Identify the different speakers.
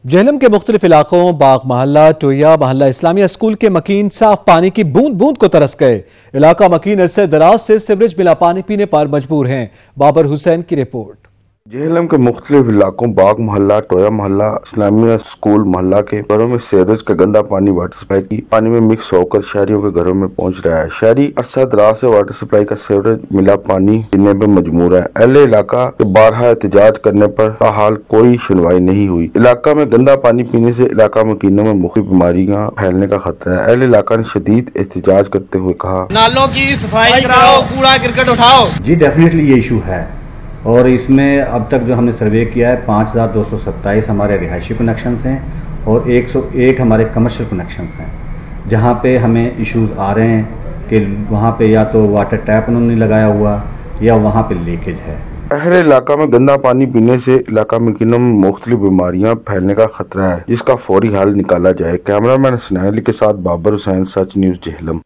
Speaker 1: جہلم کے مختلف علاقوں باغ محلہ ٹویہ محلہ اسلامیہ سکول کے مکین صاف پانی کی بوند بوند کو ترس گئے۔ علاقہ مکین عرصہ دراز سے سیوریج ملا پانی پینے پر مجبور ہیں۔ بابر حسین کی رپورٹ۔
Speaker 2: جہلم کے مختلف علاقوں باغ محلہ ٹویہ محلہ اسلامیہ سکول محلہ کے گھروں میں سیوریج کا گندا پانی واٹرسپلائی کی پانی میں مکس ہو کر شہریوں کے گھروں میں پہنچ رہا ہے۔ شہری عرصہ دراز سے واٹرسپلائی کا سیوریج ملا پانی پینے پہ مجبور ہے۔ اہل علاقہ کے بارہا احتجاج کرنے پر تاحال کوئی شنوائی نہیں ہوئی۔ علاقہ میں گندا پانی پینے سے علاقہ مکینوں میں مختلف بیماریاں پھیلنے کا خطرہ ہے۔ اہل علاقہ نے شدید احتجاج کرتے ہوئے کہا،
Speaker 3: نالوں کی صفائی کراؤ، کوڑا کرکٹ اٹھاؤ۔
Speaker 4: جی ڈیفینیٹلی یہ ایشو ہے، اور اس میں اب تک جو ہم نے سروے کیا ہے 5227 ہمارے رہائشی کنیکشنز ہیں اور 101 ہمارے کمرشل کنیکشنز ہیں، جہاں پہ ہمیں ایشوز آ رہے ہیں کہ وہاں پہ یا تو واٹر ٹیپ انہوں نے لگایا ہوا یا وہاں پہ لیکیج ہے۔
Speaker 2: اہل علاقہ میں گندا پانی پینے سے علاقہ مکینوں میں مختلف بیماریاں پھیلنے کا خطرہ ہے، جس کا فوری حل نکالا جائے۔ کیمرہ مین سنیل کے ساتھ بابر حسین، سچ نیوز، جہلم۔